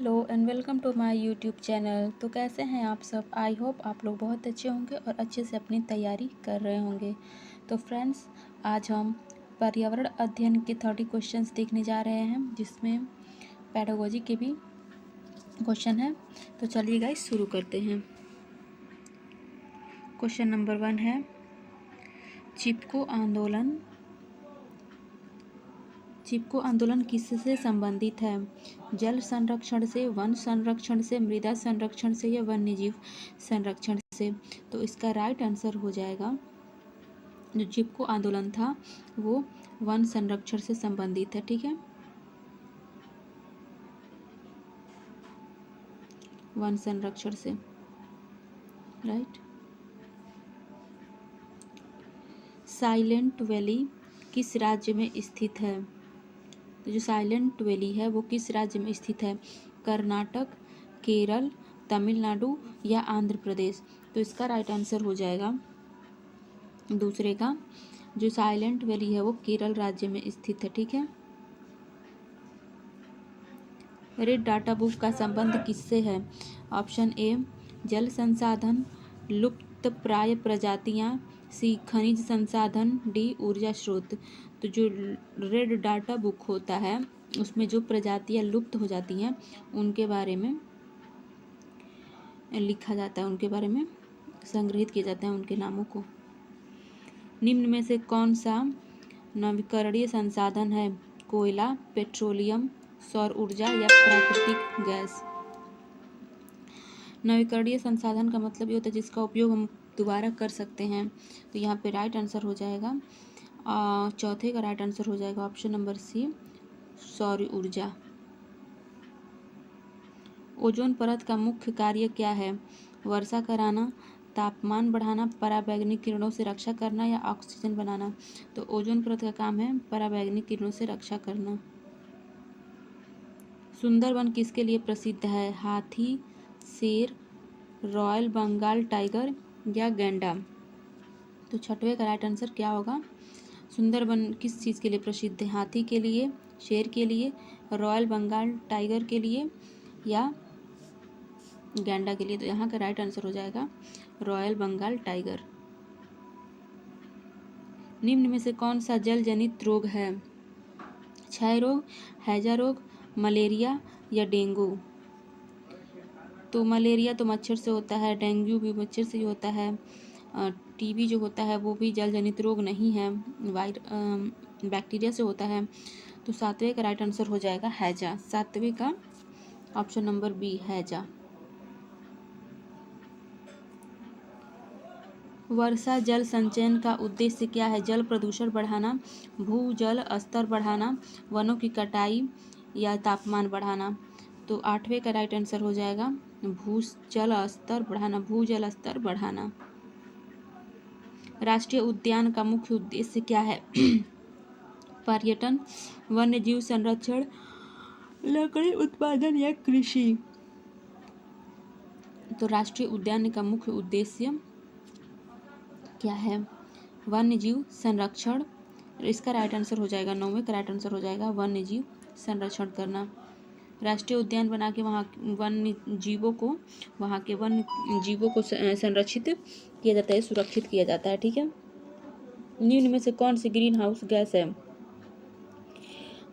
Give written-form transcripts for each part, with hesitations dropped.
Hello and welcome to my YouTube channel. तो कैसे हैं आप सब? आई होप आप लोग बहुत अच्छे होंगे और अच्छे से अपनी तैयारी कर रहे होंगे। तो फ्रेंड्स, आज हम पर्यावरण अध्ययन के 30 क्वेश्चंस देखने जा रहे हैं, जिसमें पेडागोजी के भी क्वेश्चन हैं। तो चलिए गाइस शुरू करते हैं। क्वेश्चन नंबर 1 है, चिपको आंदोलन किससे संबंधित है? जल संरक्षण से, वन संरक्षण से, मृदा संरक्षण से या वन्यजीव संरक्षण से? तो इसका राइट आंसर हो जाएगा, जो चिपको आंदोलन था वो वन संरक्षण से संबंधित है। ठीक है, वन संरक्षण से, राइट। साइलेंट वैली किस राज्य में स्थित है? तो जो साइलेंट वैली है वो किस राज्य में स्थित है? कर्नाटक, केरल, तमिलनाडु या आंध्र प्रदेश? तो इसका राइट आंसर हो जाएगा दूसरे का, जो साइलेंट वैली है वो केरल राज्य में स्थित है। ठीक है। रेड डाटा बुक का संबंध किससे है? ऑप्शन ए जल संसाधन, लुप्त प्राय प्रजातियां, सी खनिज संसाधन, डी ऊर्जा स्रोत। तो जो रेड डाटा बुक होता है उसमें जो प्रजातियां लुप्त हो जाती हैं उनके बारे में लिखा जाता है, उनके बारे में संग्रहित किया जाता है, उनके नामों को। निम्न में से कौन सा नवीकरणीय संसाधन है? कोयला, पेट्रोलियम, सौर ऊर्जा या प्राकृतिक गैस? नवीकरणीय संसाधन का मतलब ये होता है जिसका उपयोग हम दोबारा कर सकते हैं। तो यहाँ पे राइट आंसर हो जाएगा, चौथे का राइट आंसर हो जाएगा ऑप्शन नंबर सी, सौर ऊर्जा। ओजोन परत का मुख्य कार्य क्या है? वर्षा कराना, तापमान बढ़ाना, पराबैंगनी किरणों से रक्षा करना या ऑक्सीजन बनाना? तो ओजोन परत का काम है पराबैंगनी किरणों से रक्षा करना। सुंदरवन किसके लिए प्रसिद्ध है? हाथी, शेर, रॉयल बंगाल टाइगर या गैंडा? तो छठवें का राइट आंसर क्या होगा? सुंदरवन किस चीज़ के लिए प्रसिद्ध है? हाथी के लिए, शेर के लिए, रॉयल बंगाल टाइगर के लिए या गैंडा के लिए? तो यहाँ का राइट आंसर हो जाएगा रॉयल बंगाल टाइगर। निम्न में से कौन सा जल जनित रोग है? क्षय रोग, हैजा रोग, मलेरिया या डेंगू? तो मलेरिया तो मच्छर से होता है, डेंगू भी मच्छर से ही होता है, टीबी जो होता है वो भी जल जनित रोग नहीं है, बैक्टीरिया से होता है। तो सातवें का राइट आंसर हो जाएगा हैजा। सातवें का ऑप्शन नंबर बी, हैजा। वर्षा जल संचयन का उद्देश्य क्या है? जल प्रदूषण बढ़ाना, भूजल स्तर बढ़ाना, वनों की कटाई या तापमान बढ़ाना? तो आठवें का राइट आंसर हो जाएगा भूजल स्तर बढ़ाना, भूजल स्तर बढ़ाना। राष्ट्रीय उद्यान का मुख्य उद्देश्य क्या है? पर्यटन, वन्य जीव संरक्षण, लकड़ी उत्पादन या कृषि? तो राष्ट्रीय उद्यान का मुख्य उद्देश्य क्या है? वन्य जीव संरक्षण। इसका राइट आंसर हो जाएगा, नौवें का राइट आंसर हो जाएगा वन्य जीव संरक्षण करना। राष्ट्रीय उद्यान बना के वहाँ वन्य जीवों को संरक्षित किया जाता है, सुरक्षित किया जाता है। ठीक है। निम्न में से कौन सी ग्रीन हाउस गैस है?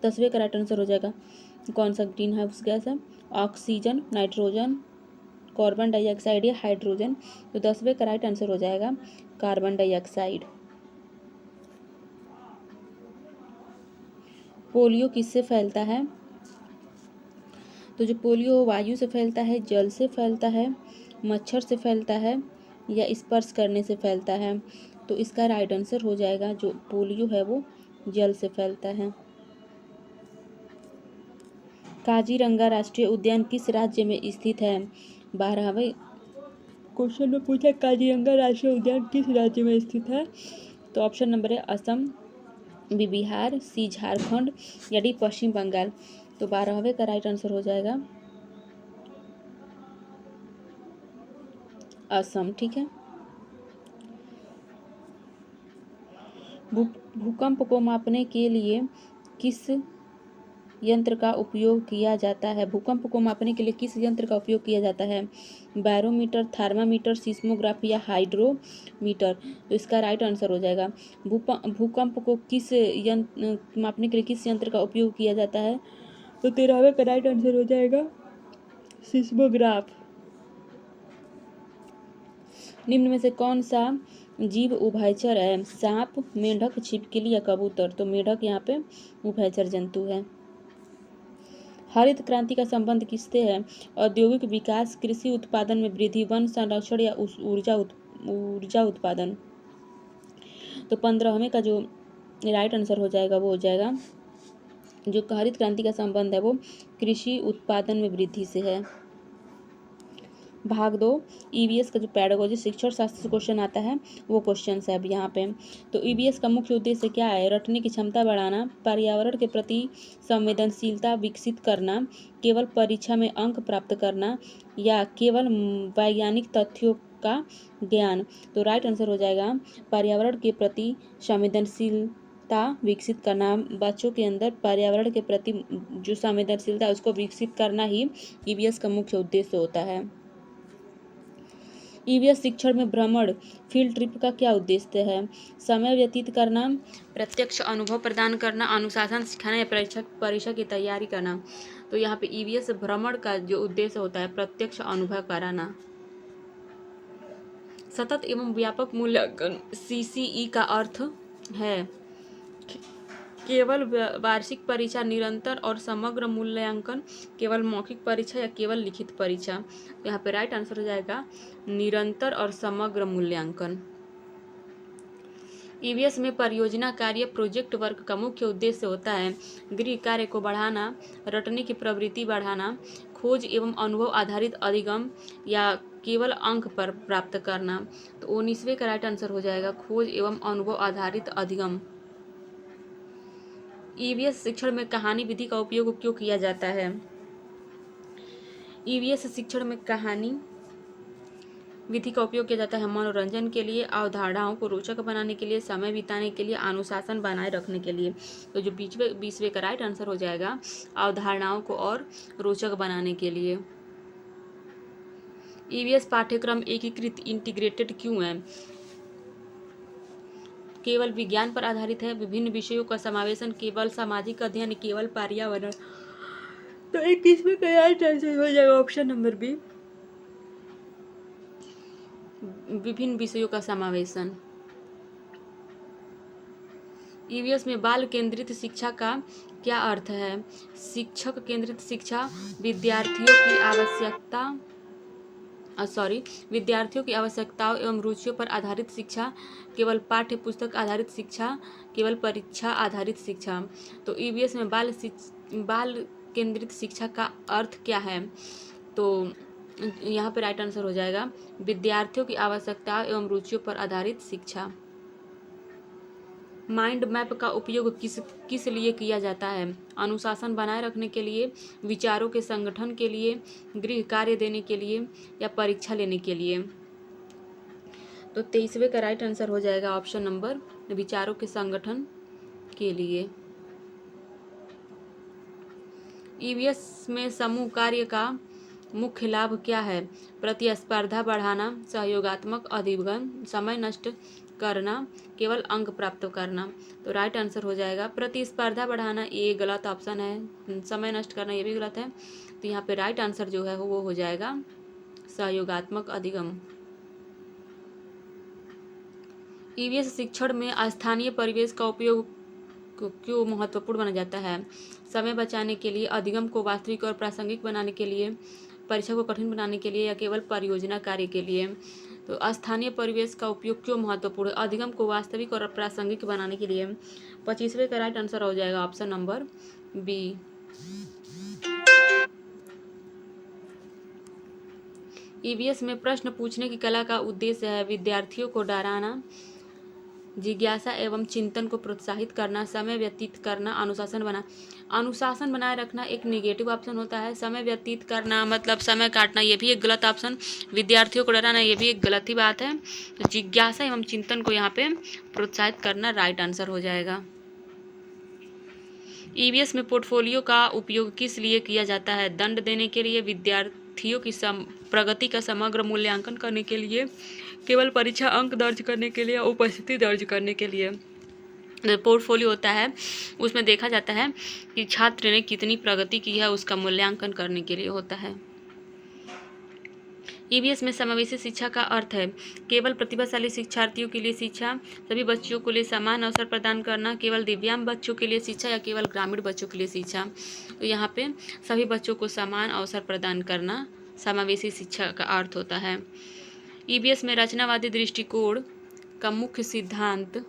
10वें का राइट आंसर हो जाएगा, कौन सा ग्रीन हाउस गैस है? ऑक्सीजन, नाइट्रोजन, कार्बन डाइऑक्साइड या हाइड्रोजन? तो 10वें का राइट आंसर हो जाएगा कार्बन डाइऑक्साइड। पोलियो किससे फैलता है? तो जो पोलियो वायु से फैलता है, जल से फैलता है, मच्छर से फैलता है या स्पर्श करने से फैलता है? तो इसका राइट आंसर हो जाएगा, जो पोलियो है वो जल से फैलता है। काजीरंगा राष्ट्रीय उद्यान किस राज्य में स्थित है? 12वें क्वेश्चन में पूछा काजीरंगा राष्ट्रीय उद्यान किस राज्य में स्थित है? तो ऑप्शन नंबर है असम, बी बिहार, सी झारखंड या डी पश्चिम बंगाल? तो 12वें का राइट आंसर हो जाएगा असम। ठीक है। भूकंप को मापने के लिए किस यंत्र का उपयोग किया जाता है? भूकंप को मापने के लिए किस यंत्र का उपयोग किया जाता है? बैरोमीटर, थर्मामीटर, सिस्मोग्राफ या हाइड्रोमीटर? तो इसका राइट आंसर हो जाएगा भूकंप को किस यंत्र मापने के लिए किस यंत्र का उपयोग किया जाता है? तो 13वें का राइट आंसर हो जाएगा सिस्मोग्राफ। निम्न में से कौन सा जीव उभयचर है? सांप, मेंढक, छिपकली या कबूतर? तो मेंढक यहाँ पे उभयचर जंतु है। हरित क्रांति का संबंध किससे है? औद्योगिक विकास, कृषि उत्पादन में वृद्धि, वन संरक्षण या ऊर्जा उत्पादन? तो 15वें का जो राइट आंसर हो जाएगा वो हो जाएगा जो हरित क्रांति का संबंध है वो कृषि उत्पादन में वृद्धि से है। भाग 2 ईवीएस का जो पेडागोजी शिक्षण शास्त्र से क्वेश्चन आता है वो क्वेश्चन है अब यहाँ पे। तो ईवीएस का मुख्य उद्देश्य क्या है? रटने की क्षमता बढ़ाना, पर्यावरण के प्रति संवेदनशीलता विकसित करना, केवल परीक्षा में अंक प्राप्त करना या केवल वैज्ञानिक तथ्यों का ज्ञान? तो राइट आंसर हो जाएगा पर्यावरण के प्रति संवेदनशीलता विकसित करना। बच्चों के अंदर पर्यावरण के प्रति जो संवेदनशीलता है उसको विकसित करना ही ईवीएस का मुख्य उद्देश्य होता है। ईवीएस शिक्षण में भ्रमण फील्ड ट्रिप का क्या उद्देश्य है? समय व्यतीत करना, प्रत्यक्ष अनुभव प्रदान करना, अनुशासन सिखाना या परीक्षा की तैयारी करना? तो यहाँ पे ईवीएस भ्रमण का जो उद्देश्य होता है प्रत्यक्ष अनुभव कराना। सतत एवं व्यापक मूल्यांकन सीसीई का अर्थ है केवल वार्षिक परीक्षा, निरंतर और समग्र मूल्यांकन, केवल मौखिक परीक्षा या केवल लिखित परीक्षा? यहाँ पे राइट आंसर हो जाएगा निरंतर और समग्र मूल्यांकन। ईवीएस में परियोजना कार्य प्रोजेक्ट वर्क का मुख्य उद्देश्य होता है गृह कार्य को बढ़ाना, रटने की प्रवृत्ति बढ़ाना, खोज एवं अनुभव आधारित अधिगम या केवल अंक पर प्राप्त करना? तो 19वें का राइट आंसर हो जाएगा खोज एवं अनुभव आधारित अधिगम। ईवीएस शिक्षण में कहानी विधि का उपयोग क्यों किया जाता है? ईवीएस शिक्षण में कहानी विधि का उपयोग किया जाता है मनोरंजन के लिए, अवधारणाओं को रोचक बनाने के लिए, समय बिताने के लिए, अनुशासन बनाए रखने के लिए? तो जो 20वें का राइट आंसर हो जाएगा अवधारणाओं को और रोचक बनाने के लिए। ईवीएस पाठ्यक्रम एकीकृत इंटीग्रेटेड क्यों है? केवल विज्ञान पर आधारित है, विभिन्न विषयों का समावेशन, केवल सामाजिक अध्ययन, केवल पर्यावरण? तो 21वें का राइट आंसर हो जाएगा ऑप्शन नंबर बी विभिन्न विषयों का समावेशन। ईवीएस में बाल केंद्रित शिक्षा का क्या अर्थ है? शिक्षक केंद्रित शिक्षा विद्यार्थियों की आवश्यकताओं एवं रुचियों पर आधारित शिक्षा, केवल पाठ्य पुस्तक आधारित शिक्षा, केवल परीक्षा आधारित शिक्षा? तो ईवीएस में बाल केंद्रित शिक्षा का अर्थ क्या है? तो यहाँ पे राइट आंसर हो जाएगा विद्यार्थियों की आवश्यकताओं एवं रुचियों पर आधारित शिक्षा। माइंड मैप का उपयोग किस लिए किया जाता है? अनुशासन बनाए रखने के लिए, विचारों के संगठन के लिए, गृह कार्य देने के लिए या परीक्षा लेने के लिए? तो 23वें का राइट आंसर हो जाएगा ऑप्शन नंबर विचारों के संगठन के लिए। ईवीएस में समूह कार्य का मुख्य लाभ क्या है? प्रतिस्पर्धा बढ़ाना, सहयोगात्मक अधिगम, समय नष्ट करना, केवल अंक प्राप्त करना? तो राइट आंसर हो जाएगा प्रतिस्पर्धा बढ़ाना, ये गलत ऑप्शन है। समय नष्ट करना ये भी गलत है। तो यहाँ पे राइट आंसर जो है वो हो जाएगा सहयोगात्मक अधिगम। ईवीएस शिक्षण में स्थानीय परिवेश का उपयोग क्यों महत्वपूर्ण माना जाता है? समय बचाने के लिए, अधिगम को वास्तविक और प्रासंगिक बनाने के लिए, परीक्षा को कठिन बनाने के लिए या केवल परियोजना कार्य के लिए? तो स्थानीय परिवेश का उपयोग क्यों महत्वपूर्ण है? अधिगम को वास्तविक और प्रासंगिक बनाने के लिए। 25वें का राइट आंसर हो जाएगा ऑप्शन नंबर बी। ईवीएस में प्रश्न पूछने की कला का उद्देश्य है विद्यार्थियों को डराना, जिज्ञासा एवं चिंतन को प्रोत्साहित करना, समय व्यतीत करना, अनुशासन बनाए रखना एक नेगेटिव ऑप्शन होता है। समय व्यतीत करना मतलब समय काटना, ये भी एक गलत ऑप्शन। विद्यार्थियों को डराना ये भी एक गलत ही बात है। तो जिज्ञासा एवं चिंतन को यहाँ पे प्रोत्साहित करना राइट आंसर हो जाएगा। ईवीएस में पोर्टफोलियो का उपयोग किस लिए किया जाता है? दंड देने के लिए, विद्यार्थियों की प्रगति का समग्र मूल्यांकन करने के लिए, केवल परीक्षा अंक दर्ज करने के लिए, उपस्थिति दर्ज करने के लिए। पोर्टफोलियो होता है उसमें देखा जाता है कि छात्र ने कितनी प्रगति की है, उसका मूल्यांकन करने के लिए होता है। ईवीएस में समावेशी शिक्षा का अर्थ है केवल प्रतिभाशाली शिक्षार्थियों के लिए शिक्षा, सभी बच्चों के लिए समान अवसर प्रदान करना, केवल दिव्यांग बच्चों के लिए शिक्षा या केवल ग्रामीण बच्चों के लिए शिक्षा। तो यहाँ पे सभी बच्चों को समान अवसर प्रदान करना समावेशी शिक्षा का अर्थ होता है। ईवीएस में रचनावादी दृष्टिकोण का मुख्य सिद्धांत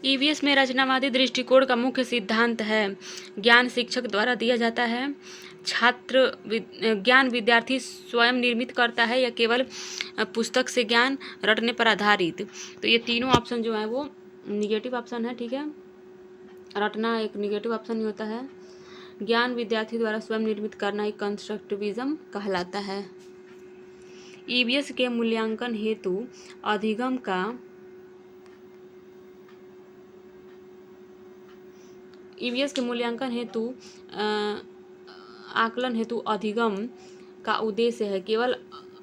ईवीएस में रचनावादी दृष्टिकोण का मुख्य सिद्धांत है ज्ञान शिक्षक द्वारा दिया जाता है, छात्र ज्ञान विद्यार्थी स्वयं निर्मित करता है या केवल पुस्तक से ज्ञान रटने पर आधारित। तो ये तीनों ऑप्शन जो है वो निगेटिव ऑप्शन है, ठीक है। रटना एक निगेटिव ऑप्शन ही होता है। ज्ञान विद्यार्थी द्वारा स्वयं निर्मित करना एक कंस्ट्रक्टिविज्म कहलाता है। ईवीएस के मूल्यांकन हेतु अधिगम का ईवीएस के मूल्यांकन हेतु आकलन हेतु अधिगम का उद्देश्य है केवल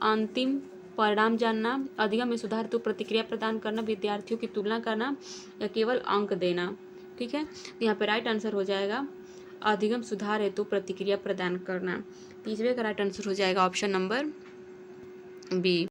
अंतिम परिणाम जानना, अधिगम में सुधार हेतु प्रतिक्रिया प्रदान करना, विद्यार्थियों की तुलना करना या केवल अंक देना, ठीक है। तो यहाँ पे राइट आंसर हो जाएगा अधिगम सुधार हेतु प्रतिक्रिया प्रदान करना। तीसरे का राइट आंसर हो जाएगा ऑप्शन नंबर बी।